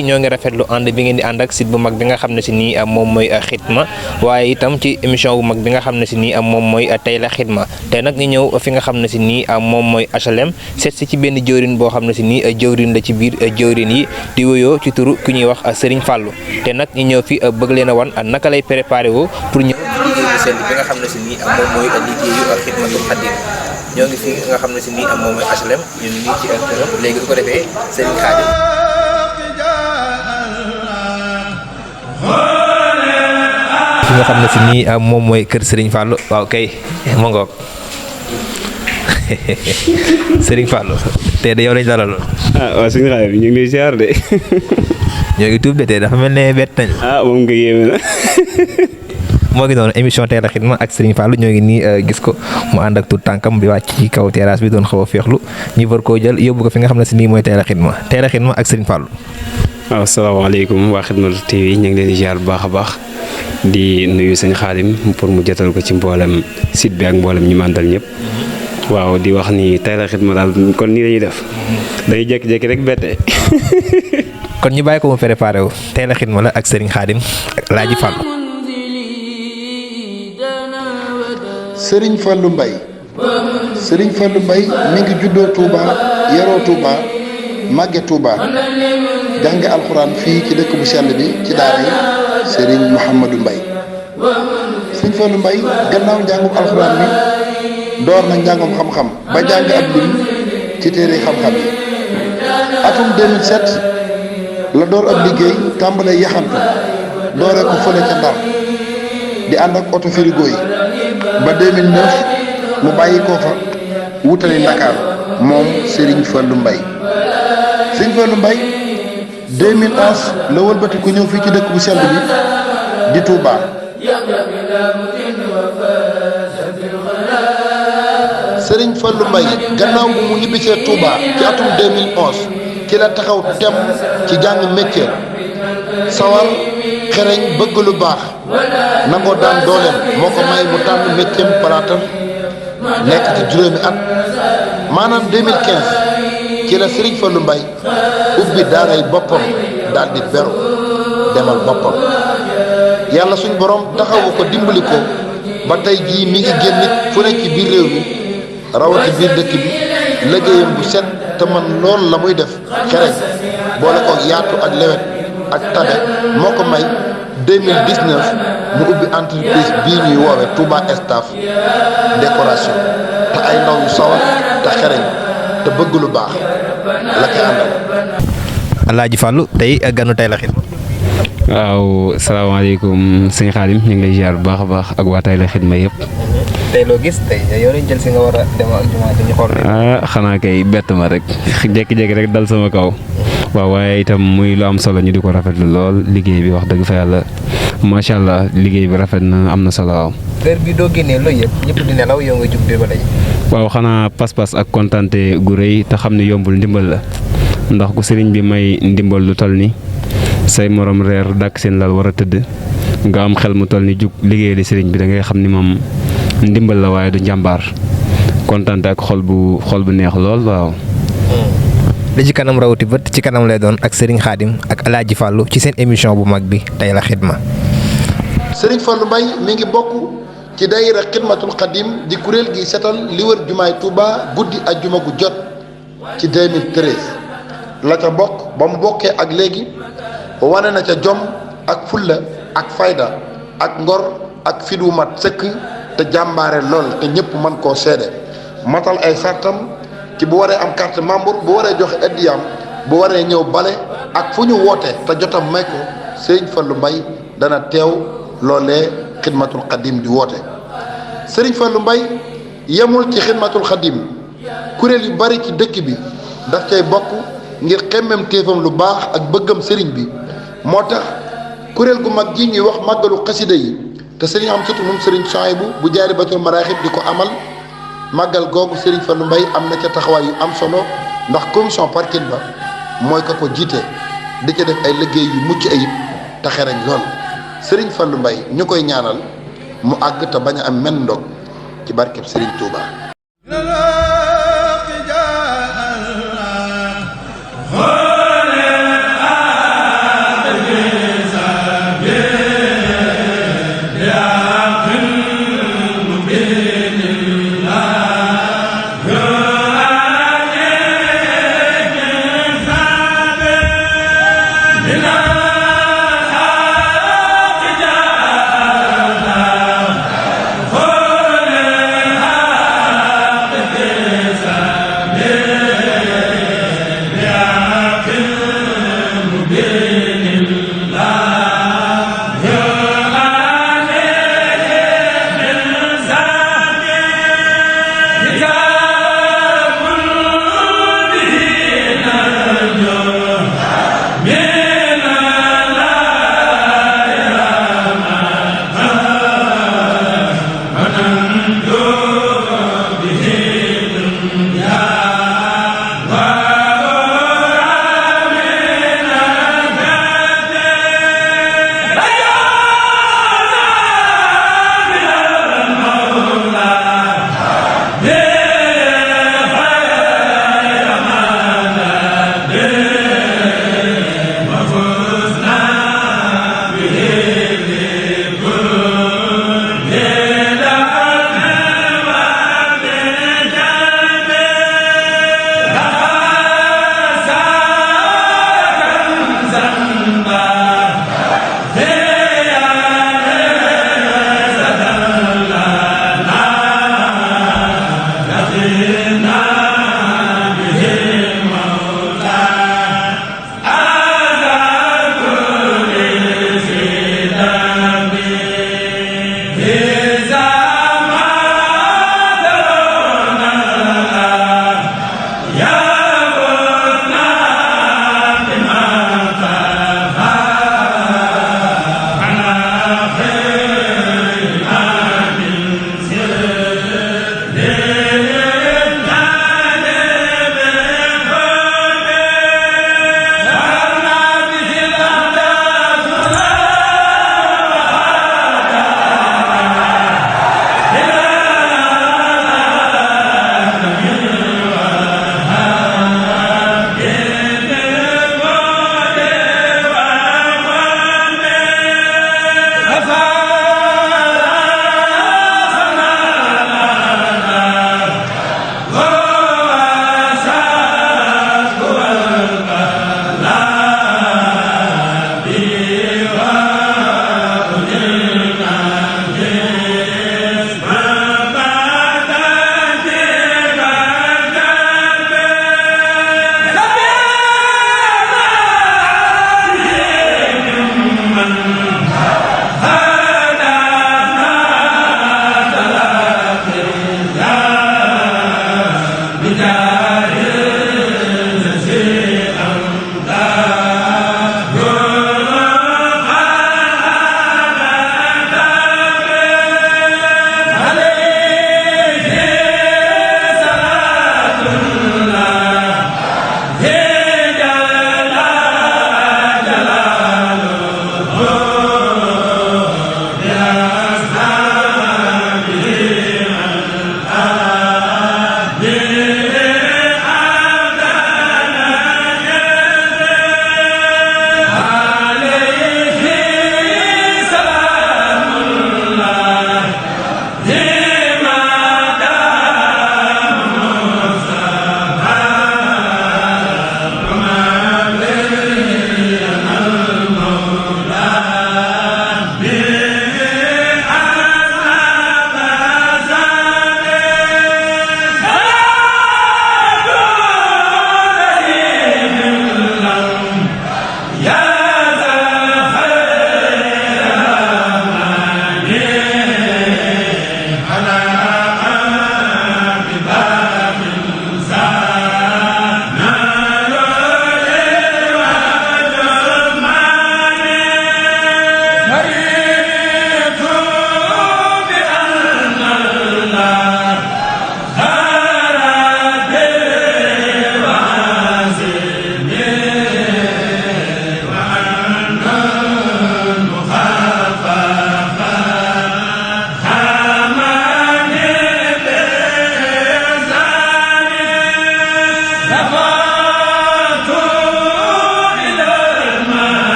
yi ñoo ngi rafetlu ànd bi ngeen di ànd ak site bu mag bi nga xam ne si nii moom mooy Xidma waaye itam ci émission bu mag bi nga xam ne si nii moom mooy tey la Xidma tey nag ñu ñëw fi nga xam ne si nii moom mooy HLM seet si ci benn jëwrin boo xam ne si nii jëwrin la ci biir jëwrin yi di wuyoo ci turu ku ñuy wax Serigne Fallou te nag ñu ñëw fi bëgg leen a wan naka lay préparé woo pour ñëw liggéey bu sell bi nga xam ne si nii moom mooy liggéeyu Xidmatul Xadim ñoo ngi fi nga xam ne si nii moom mooy HLM ñun nii ci këram léegi du ko defee Serigne Khadim fi nga xam ne si nii moom mooy kër Serigne Fallou waaw kay ma ngoog Serigne Fallou tey de yow lañ dalaloon. waaw suñu xaar bi ñu ngi lay ziar de. ñoo ngi tuub de tey dafa mel ne bett nañ. moom nga yéeme na. moo ngi noonu émission Tey la Xidma ak Serigne Fallou ñoo ngi nii gis ko mu ànd ak tout tànkam bi wàcc ci kaw terrasse bi doon xaw a féexlu ñu war koo jël yóbbu ko fi nga xam ne si nii mooy Tey la Xidma ak Serigne Fallou. waaw salaamaaleykum waa Xidmatul TV ñu ngi leen di ziar bu baax a baax di nuyu sëñ Xaadim pour mu jotal ko ci mboolem site bi ak mboolem ñi màndal ñëpp. waaw di wax ni Tey la Xidma daal kon nii lañuy def dañuy jékki-jékki rek bette. kon ñu bàyyi ko mu préparé wu Tey la Xidma la ak Serigne Xaadim ak Laaji Fallou. Serigne Fallou Mbaye mi ngi juddoo Touba yaroo Touba màgge Touba jànge alxuraan fii ci dëkk bu sell bi ci daara yi Serigne Mouhamadou Mbaye Serigne Fallou Mbaye gannaaw njàngum alxuraan mi door na njàngum xam-xam ba jàng ab lim ci téere xam-xam yi atum 2007 la door ab liggéey tàmbalee yaxantu dooree ko fële ca Ndar di ànd ak oto frigo yi ba 2009 mu bàyyi koo fa wutali Ndakaar moom Serigne Fallou Mbaye 2011 la wëlbati ku ñëw fii ci dëkk bu sell bi di Touba Serigne Fallou Mbaye gannaaw bu mu ñibbisee Touba ci atum 2011 ci la taxaw tem ci jàng métier sawar xereñ bëgg lu baax nangoo daan dooleem moo ko may mu tànn métier palaatar nekk ci juróomi at maanaam 2015 ci la Serigne Fallou Mbaye ubbi daaray boppam daal di beru demal boppam yàlla suñ borom taxawu ko dimbali ko ba tey jii mi ngi génn nit fu nekk ci biir réew mi rawati biir dëkk bi liggéeyam bu set te man loolu la muy def xereñ boole ko yaatu ak lewet ak tabe moo ko may 2019 mu ubbi entreprise bii ñuy woowe Touba Staff décoration te ay ndaw yu sawar te xereñ te bëgg lu baax la koy àndal. Alaaji Fallou tey ganu Tey la Xidma. waaw salaamaaleykum sëñ Xaadim ñu ngi lay ziar bu baax a baax ak waa Tey la Xidma yëpp. tey loo gis tey yow lañ jël si nga war a dem ak jumaa ñu xool. xanaa kay bett ma rek jékki-jékki rek dal sama kaw. waaw waaye itam muy lu am solo ñu di ko rafetlu lool liggéey bi wax dëgg fa yàlla macha allah liggéey bi rafet na am na solo waaw. heure bi doo génnee looy yëpp ñëpp di nelaw yow nga jug di ba lay. waaw xanaa pas-pas ak kontante gu rëy te xam ne yombul ndimbal la ndax ku sëriñ bi may ndimbal lu toll ni say morom reer dàkk seen lal war a tëdd nga am xel mu toll ni jug liggéey li sëriñ bi da ngay xam ni moom ndimbal la waaye du njàmbaar kontante ak xol bu neex lool waaw. li ci kanam rawati bët ci kanam lay doon ak Serigne Khadim ak Alaaji Fallou ci seen émission bu mag bi Tey la Xidma. Serigne Fallou Mbaye mi ngi bokk ci daayira Xidmatul Xadim di kuréel gi setal li wër jumaay Touba guddi ajjuma gu jot ci 2013 la ca bokk ba mu bokkee ak léegi wane na ca jom ak fulla ak fayda ak ngor ak fit wu mat sëkk te jàmbaare lool te ñëpp mën koo seede matal ay sartam ci bu waree am carte membre bu waree joxe addiyam bu waree ñëw bale ak fu ñu woote te jotam may ko Serigne Fallou Mbaye dana teew loolee Xidmatul Xadim di woote Serigne Fallou Mbaye yemul ci Xidmatul Xadim kuréel yu bari ci dëkk bi daf cay bokk ngir xemmem téefam lu baax ak bëggam Serigne bi moo tax kuréel gu mag ji ñuy wax màggalu xasida yi te Serigne am surtout moom Serigne Souhaïbou bu jaari batul maraaxib di ko amal màggal googu Serigne Fallou Mbaye am na ca taxawaay yu am solo ndax commission parking ba mooy ka ko jiite di ca def ay liggéey yu mucc ayib te xereñ lool Serigne Fallou Mbaye ñu koy ñaanal mu àgg te bañ a am menn ndog ci barkeb Serigne Touba.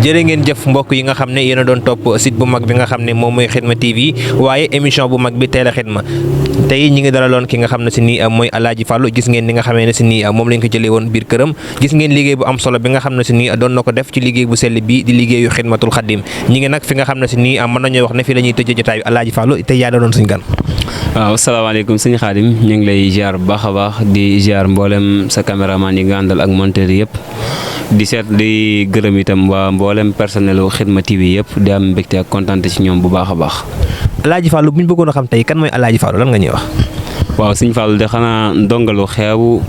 jërë ngeen jëf mbokk yi nga xam ne yéen a doon topp site bu mag bi nga xam ne moom mooy Khidma TV waaye émission bu mag bi teel a xidma tey ñi ngi dalaloon ki nga xam ne si nii mooy Alaaji Fàllu gis ngeen ni nga xamee ne si nii moom lañ ko jëlee woon biir këram gis ngeen liggéey bu am solo bi nga xam ne si nii doon na ko def ci liggéey bu sell bi di liggéeyu Xidmatul Xadim ñi ngi nag fi nga xam ne si nii mën nañoo wax ne fi la ñuy tëjee jotaay bi Alaaji Fàllu tey yaa doon suñu gan. waaw asalaamaaleykum sëñ Xaadim ñu ngi lay ziar bu baax a baax di ziar mboolem sa caméraman yi nga àndal ak monteur yëpp di seet di gërëm itam waa mboolem personnel u Khidma TV yëpp di am mbégte ak kontaan ci ñoom bu baax a baax. Alaaji Fallou bu ñu bëggoon a xam tey kan mooy Alaaji Fallou lan nga ñuy wax. waaw sëñ Fallou de xanaa ndongalu xeebu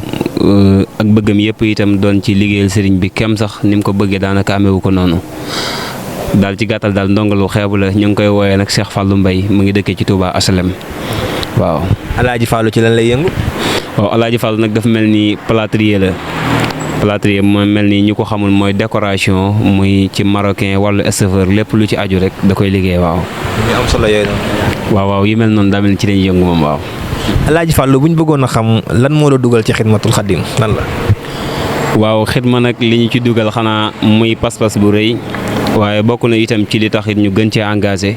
ak bëggam yëpp itam doon ci liggéeyal sëriñ bi kem sax ni mu ko bëggee daanaka ameewu ko noonu daal ci gàttal daal ndongalu xeebu la ñu ngi koy wooyee nag Cheikh Fallou Mbaye mu ngi dëkkee ci Touba HLM waaw. Alaaji Fallou ci lan lay yëngu. waaw Alaaji Fallou nag dafa mel ni plâtrier la plâtrier mooy mel ni ñu ko xamul mooy décoration muy ci marocain wàllu esthétique lépp lu ci aju rek da koy liggéey waaw. ñu am solo yooyu noonu. waaw yi mel noonu daa mel ni ci lañuy yëngu moom waaw. Alaaji Fallou bu ñu bëggoon a xam lan moo la dugal ci xidmatul xadim lan la. waaw xidma nag li ñu ci dugal xanaa muy pas-pas bu rëy waaye bokk na itam ci li tax it ñu gën cee engagé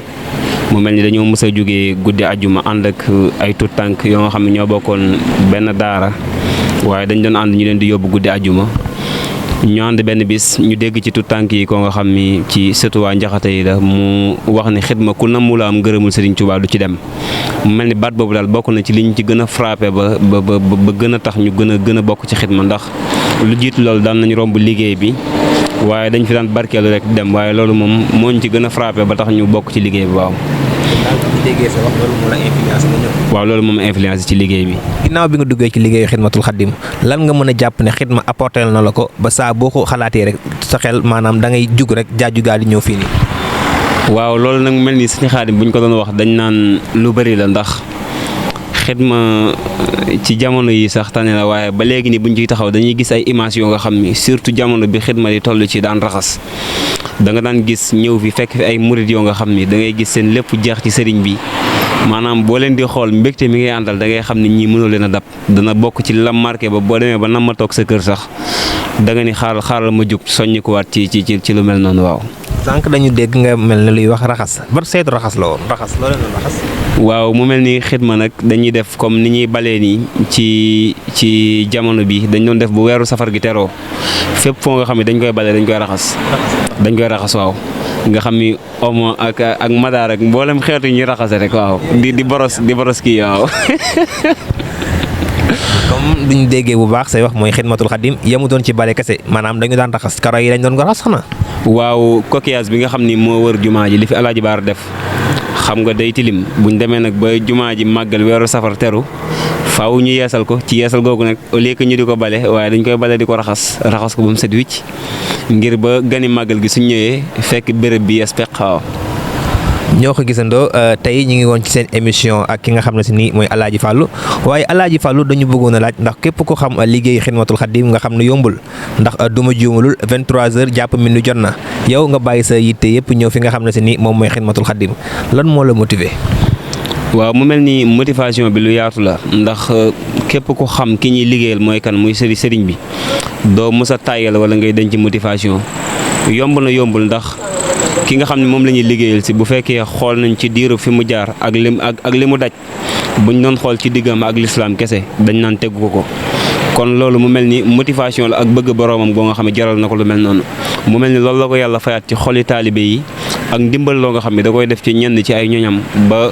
mu mel ni dañoo mës a jógee guddi àjjuma ànd ak ay tout tànk yoo nga xam ne ñoo bokkoon benn daara waaye dañ doon ànd ñu leen di yóbbu guddi àjjuma ñu ànd benn bis ñu dégg ci tout tànk yi ko nga xam ni ci sëtu waa njaxate yi la mu wax ni xidma ku namu la am ngërëmul Serigne Touba du ci dem mu mel ni baat boobu daal bokk na ci li ñu ci gën a frappé ba gën a tax ñu gën a bokk ci xidma ndax lu jiitu loolu daan nañu romb liggéey bi waaye dañ fi daan barkeelu rek dem waaye loolu moom moo ñu ci gën a frappé ba tax ñu bokk ci liggéey bi waaw. waaw loolu moom influence ci liggéey bi. ginnaaw bi nga duggee ci liggéeyu xidmatul xadim lan nga mën a jàpp ne xidma apporté na la ko ba saa boo ko xalaatee rek sa xel maanaam da ngay jug rek jaajugaal di ñëw fii nii. waaw loolu nag mel ni suñu Xaadim bu ñu ko doon wax dañ naan lu bari la ndax xidma ci jamono yi sax tane la waaye ba léegi ni buñ ciy taxaw dañuy gis ay images yoo nga xam ni surtout jamono bi xidma di toll ci daan raxas da nga daan gis ñëw fi fekk fi ay murid yoo nga xam ni da ngay gis seen lépp jeex ci sëriñ bi maanaam boo leen di xool mbégte mi ngay àndal da ngay xam ni ñii mënoo leen a dab dana bokk ci la marqué ba boo demee ba nam ma toog sa kër sax da nga ni xaaral ma jug soññi ko waat ci lu mel noonu waaw. sànq dañu dégg nga mel ne luy wax raxas ban seetu raxas la woon raxas loo leen raxas. waaw mu mel ni xidma nag dañuy def comme ni ñuy balee nii ci jamono bi dañ doon def bu weeru safar gi teroo fépp foo nga xam ne dañ koy balee dañ koy raxas. dañ koy raxas waaw nga xam ni omo ak madaar ak mboolem xeetu yi ñuy raxase rek waaw di boros kii waaw. comme duñ déggee bu baax say wax mooy xidmatul xadim yemutoon ci bale kese maanaam dañu daan raxas karo yi dañ doon ko raxas xanaa. waaw coquillage bi nga xam ni moo wër jumaa ji li fi Alaaji Baar def xam nga day tilim buñ demee nag ba jumaa ji màggal weeru safar teru faaw ñu yeesal ko ci yeesal googu nag au lieu que ñu di ko bale waaye dañ koy bale di ko raxas ko ba mu set wicc ngir ba gani màggal gi suñ ñëwee fekk béréb bi yees peq waaw. ñoo ko gisandoo tey ñu ngi woon ci seen émission ak ki nga xam ne si nii mooy Alaaji Fallou waaye Alaaji Fallou dañu bëggoon a laaj ndax képp ko xam liggéey xidmatul xadim nga xam ne yombul ndax duma juumalul 23h jàpp minuit jot na yow nga bàyyi sa yitte yëpp ñëw fi nga xam ne si nii moom mooy xidmatul xadim lan moo la motiver. waaw mu mel ni motivation bi lu yaatu la ndax képp ko xam ki ñuy liggéeyal mooy kan muy sëriñ bi doo mës a tàyyal wala ngay denc motivation yomb na yombul ndax ki nga xam ne moom la ñuy liggéeyal si bu fekkee xool nañ ci diiru fi mu jaar ak li mu daj buñ doon xool ci diggam ak lislaam kese dañ naan tegu ko kon loolu mu mel ni motivation la ak bëgg boroomam goo nga xam ne jaral na ko lu mel noonu mu mel ni loolu la ko yàlla fayaat ci xoli taalibe yi ak ndimbal loo nga xam ne da koy def ci ñenn ci ay ñoñam ba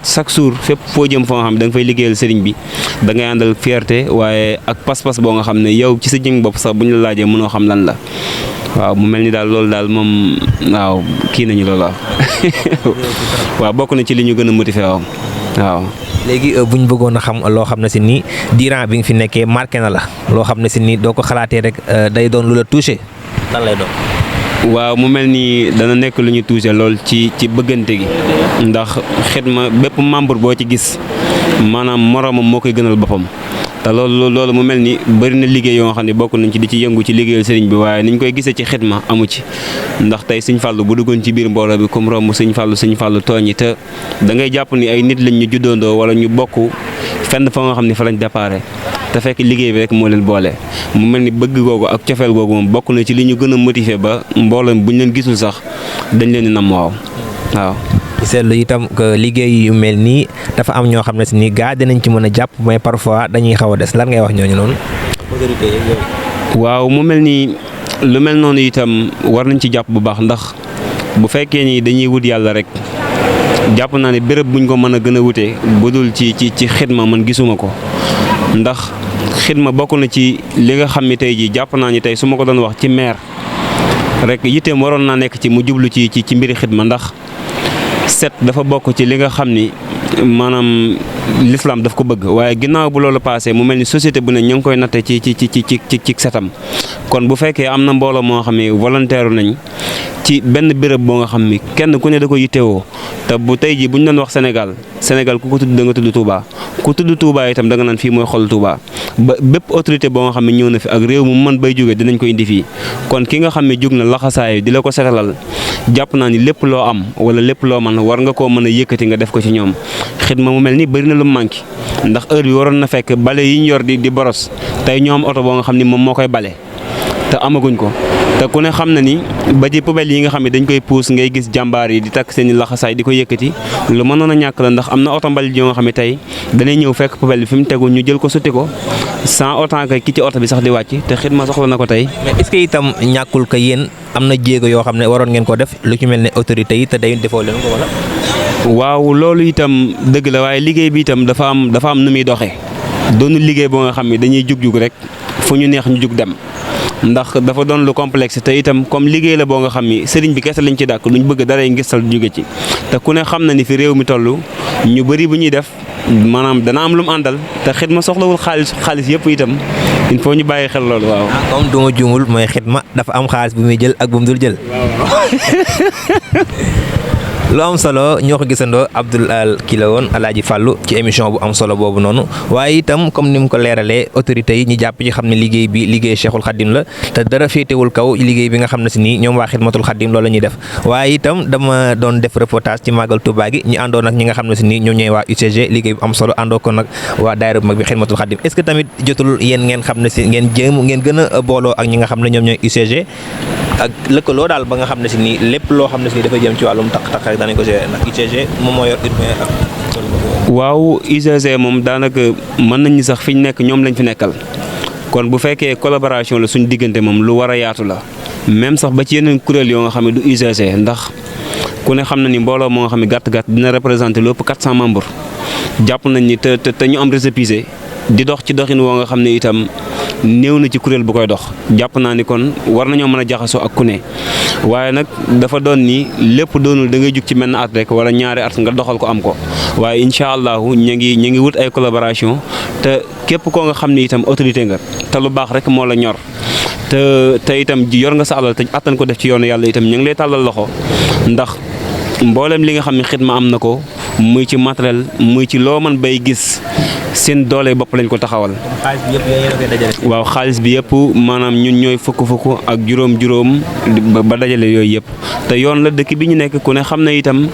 chaque jour fépp foo jëm foo nga xam ne da nga fay liggéeyal sëriñ bi da ngay àndal fierté waaye ak pas-pas boo nga xam ne yow ci sa jëm bopp sax bu ñu la laajee mënoo xam lan la waaw mu mel ni daal loolu daal moom waaw kii nañu loolu waaw bokk na ci li ñu gën a motivé waaw. léegi bu ñu bëggoon a xam loo xam ne si nii durant bi nga fi nekkee marqué na la loo xam ne si nii doo ko xalaatee rek day doon lu la touché lan lay doon. waaw mu mel ni dana nekk lu ñu touché lool ci bëggante gi ndax xidma bépp membre boo ci gis maanaam moroomam moo koy gënal boppam. te loolu mu mel ni bëri na liggéey yoo xam ne bokk nañ ci di ci yëngu ci liggéeyal sëriñ bi waaye niñ koy gisee ci xidma amu ci ndax tey sëñ Fallou bu duggoon ci biir mbooloo bi comme romb sëñ Fallou tooñ yi te da ngay jàpp ni ay nit lañ ñu juddoondoo wala ñu bokk fenn fa nga xam ne fa lañ déparé te fekk liggéey bi rek moo leen boole mu mel ni bëgg googu ak cofeel googu moom bokk na ci li ñu gën a motivé ba mbooloo bu ñu leen gisul sax dañ leen di nam waaw. seetlu itam que liggéey yu mel nii dafa am ñoo xam ne si nii gaa dinañ ci mën a jàpp mais parfois dañuy xaw a des lan ngay wax ñooñu noonu. waaw mu mel ni lu mel noonu itam war nañ ci jàpp bu baax ndax bu fekkee ni dañuy wut yàlla rek jàpp naa ne béréb buñ ko mën a gën a wutee bu dul ci xidma man gisuma ko ndax xidma bokk na ci li nga xam ne tey jii jàpp naa ni tey su ma ko doon wax ci maire rek yitteem waroon naa nekk ci mu jublu ci mbiri xidma ndax set dafa bokk ci li nga xam ni maanaam l'islam daf ko bëgg waaye ginnaaw bu loolu passé mu mel ni société bu ne ñu ngi koy natte ci setam kon bu fekkee am na mbooloo moo xam ne volontaire nañ ci benn béréb boo nga xam ni kenn ku ne da ko yittewoo te bu tey jii bu ñu doon wax Sénégal ku ko tudd da nga tudd Touba ku tudd Touba itam da nga naan fii mooy xol Touba ba bépp autorité boo nga xam ne ñëw na fi ak réew mu mën bay jógee dinañ ko indi fii kon ki nga xam ne jug na laxasaayu di la ko setalal jàpp naa ni lépp loo am wala lépp loo mën war nga koo mën a yëkkati nga def ko ci ñoom xidma mu mel ni bëri na lu manqué ndax heure bi waroon na fekk bale yi ñu yor di boros tey ñoo am oto boo nga xam ni moom moo koy bale te amaguñ ko te ku ne xam na ni ba ci poubelle yi nga xam ne dañ koy puus ngay gis jàmbaar yi di takk seen i laxasaay di ko yëkkati lu mënoon a ñàkk la ndax am na oto mbalit yoo nga xam ne tey danay ñëw fekk poubelle bi fi mu tegu ñu jël ko sotti ko sans autant que ki ci oto bi sax di wàcc te xidma soxla na ko tey. mais est-ce que itam ñàkkul que yéen am na jéego yoo xam ne waroon ngeen ko def lu ci mel ne autorité yi te day defoo leen ko wala. waaw loolu itam dëgg la waaye liggéey bi itam dafa am nu muy doxee doonu liggéey boo nga xam ne dañuy jug rek fu ñu neex ñu jug dem. ndax dafa doon lu complexe te itam comme liggéey la boo nga xam ni sëriñ bi kese lañ ci dàkk luñ bëgg daray ngistal jóge ci te ku ne xam na ni fi réew mi toll ñu bëri bu ñuy def maanaam dana am lu mu àndal te xidma soxlawul xaalis yëpp itam il faut ñu bàyyi xel loolu waaw. comme du ma juumul mooy xidma dafa am xaalis bu muy jël ak bu mu dul jël. lu am solo ñoo ko gisandoo Abdoul kii la woon Alaaji Fàllu ci émission bu am solo boobu noonu waaye itam comme ni mu ko leeralee autorités yi ñu jàpp ci xam ne liggéey bi liggéey Cheikhul Khadim la te dara féetewul kaw liggéey bi nga xam ne si nii ñoom waa Xidmatul Khadim loolu la ñuy def waaye itam dama doon def reportage ci màggal Touba gi ñu àndoon ak ñi nga xam ne si nii ñoom ñooy waa UCG liggéey bu am solo àndoo ko nag waa daayira bu mag bi Xidmatul Khadim est-ce que tamit jotul yéen ngeen xam ne si ngeen gën a booloo ak ñi nga xam ne ñoom ñooy UCG ak lëkkaloo daal ba nga xam ne si nii lépp loo xam ne si nii dafa jëm ci wàllum takk rek danañ ko gérer ndax UCG moom moo yor urbain ak. waaw UCG moom daanaka mën nañu sax fi ñu nekk ñoom lañ fi nekkal kon bu fekkee collaboration la suñu diggante moom lu war a yaatu la même sax ba ci yeneen kuréel yoo nga xam ne du UCG ndax ku ne xam na ni mbooloo moo nga xam ne gàtt dina représenté lu ëpp 400 membres jàpp nañ ni te ñu am récépissé di dox ci doxin woo nga xam ne itam néew na ci kuréel bu koy dox jàpp naa ni kon war nañoo mën a jaxasoo ak ku ne waaye nag dafa doon ni lépp doonul da ngay jug ci menn at rek wala ñaari at nga doxal ko am ko waaye incha allahu ñu ngi wut ay collaboration te képp koo nga xam ne itam autorité nga te lu baax rek moo la ñor te itam yor nga sa alal te attan ko def ci yoonu yàlla itam ñu ngi lay tàllal loxo ndax mboolem li nga xam ne xidma am na ko muy ci matériel muy ci loo mën bay gis seen doole bopp lañ ko taxawal. waaw xaalis bi yëpp maanaam ñun ñooy fukk ak juróom ba dajale yooyu yëpp te yoon la dëkk bi ñu nekk ku ne xam na itam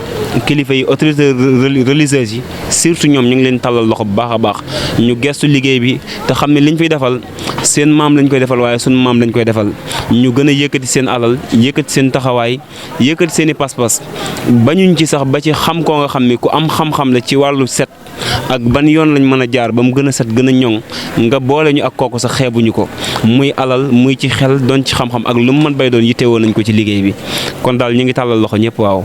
kilifa yi autorités religieuses yi surtout ñoom ñu ngi leen tàllal loxo bu baax a baax ñu gestu liggéey bi te xam ne liñ fiy defal seen maam lañ koy defal waaye sunu maam lañ koy defal ñu gën a yëkkati seen alal yëkkati seen taxawaay yëkkati seen i pas-pas bañuñ ci sax ba ci xam koo nga xam ne ku am xam-xam la ci wàllu set ak ban yoon lañ mën a jaar ba mu gën a set gën a ñoŋ nga boole ñu ak kooku sax xeebuñu ko muy alal muy ci xel doon ci xam-xam ak lu mu mën bay doon yittewoo nañ ko ci liggéey bi kon daal ñu ngi tàllal loxo ñëpp waaw.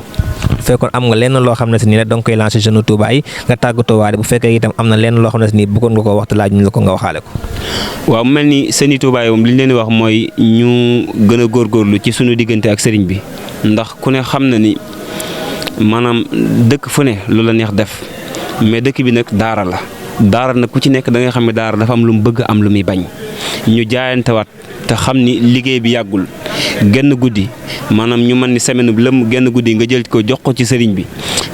fekkoon am nga lenn loo xam ne si nii rek danga koy lancer jeune Touba yi nga tàggatoo waale bu fekkee itam am na lenn loo xam ne si nii bëggoon nga ko wax te laaj ñu la ko nga waxaale ko. waaw mu mel ni sëriñ Touba yi moom li ñu leen di wax mooy ñu gën a góorgóorlu ci suñu diggante ak sëriñ bi ndax ku ne xam na ni maanaam dëkk fu ne lu la neex def mais dëkk bi nag daara la daara nag ku ci nekk da nga xam ne daara dafa am lu mu bëgg am lu muy bañ ñu jaayantewaat te xam ni liggéey bi yàggul genn guddi maanaam ñu mën ni semaine bu lëm genn guddi nga jël ko jox ko ci sëriñ bi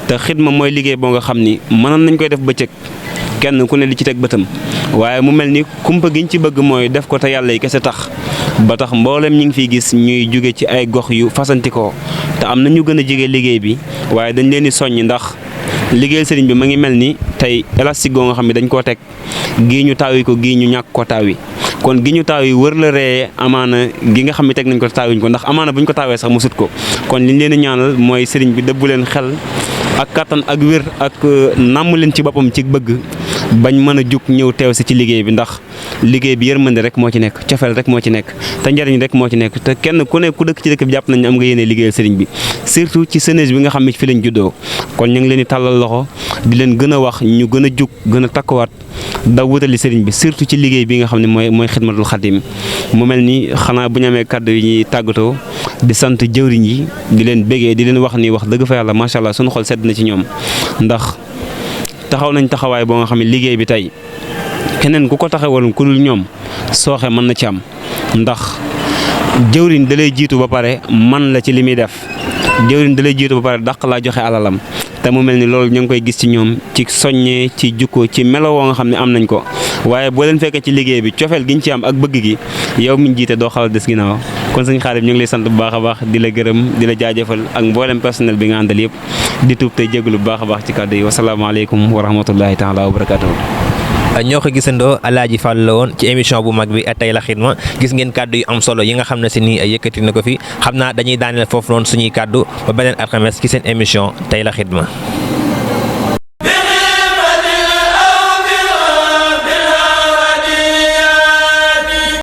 te xidma mooy liggéey boo nga xam ni mënoon nañ koy def bëccëg kenn ku ne li ci teg bëtam waaye mu mel ni kumpa giñ ci bëgg mooy def ko te yàlla yi kese tax ba tax mboolem ñi ngi fiy gis ñuy jóge ci ay gox yu fasantikoo te am na ñu gën a jege liggéey bi waaye dañ leen di soññ ndax liggéeyal sëriñ bi ma ngi mel ni tey élastique goo nga xam ne dañ koo teg gii ñu taawi ko gii ñu ñàkk ko taawi kon gi ñu taaw yi wër la ree amaana gi nga xam ne teg nañ ko taawuñ ko ndax amaana bu ñu ko taawee sax mu sut ko kon liñ leen di ñaanal mooy sëriñ bi dëbbu leen xel ak kattan ak wér ak nàmm leen ci boppam ci bëgg bañ mën a jug ñëw teew si ci liggéey bi ndax liggéey bi yërmande rek moo ci nekk cofeel rek moo ci nekk te njariñ rek moo ci nekk te kenn ku ne ku dëkk ci dëkk bi jàpp nañ am nga yéene liggéeyal sëriñ bi surtout ci jeunesse bi nga xam ne fi lañ juddoo kon ñu ngi leen di tàllal loxo di leen gën a wax ñu gën a jug gën a takkuwaat daw wutali sëriñ bi surtout ci liggéey bi nga xam ne mooy xidmatul xadim mu mel ni xanaa bu ñu amee kàddu yi ñuy tàggatoo di sant jëwriñ yi di leen bégee di leen wax ni wax dëgg fa yàlla macha allah sunu xol sedd na ci ñoom ndax taxaw nañ taxawaay boo nga xam ne liggéey bi tey keneen ku ko taxawaloon ku dul ñoom sooxe mën na ci am ndax jëwriñ da lay jiitu ba pare man la ci li muy def jëwriñ da lay jiitu ba pare dàq laa joxe alalam te mu mel ni loolu ñu ngi koy gis ci ñoom ci soññee ci jukko ci melo woo nga xam ne am nañ ko waaye boo leen fekkee ci liggéey bi cofeel gi ñu ci am ak bëgg gi yow mi ñu jiite doo xala des ginnaaw kon sëñ Xaadim ñu ngi lay sant bu baax a baax di la gërëm di la jaajëfal ak mboolem personnel bi nga àndal yëpp di tuub tey jégalu bu baax a baax ci kàddu yi wasalaamaaleykum wa rahmatullahi taala wa barakaatuhu. ñoo ko gisandoo Alaaji Fall la woon ci émission bu mag bi Tay la Xidma gis ngeen kàddu yu am solo yi nga xam ne si nii yëkkati na ko fi xam naa dañuy daaneel foofu noonu suñuy kàddu ba beneen alxames ci seen émission Tay la Xidma.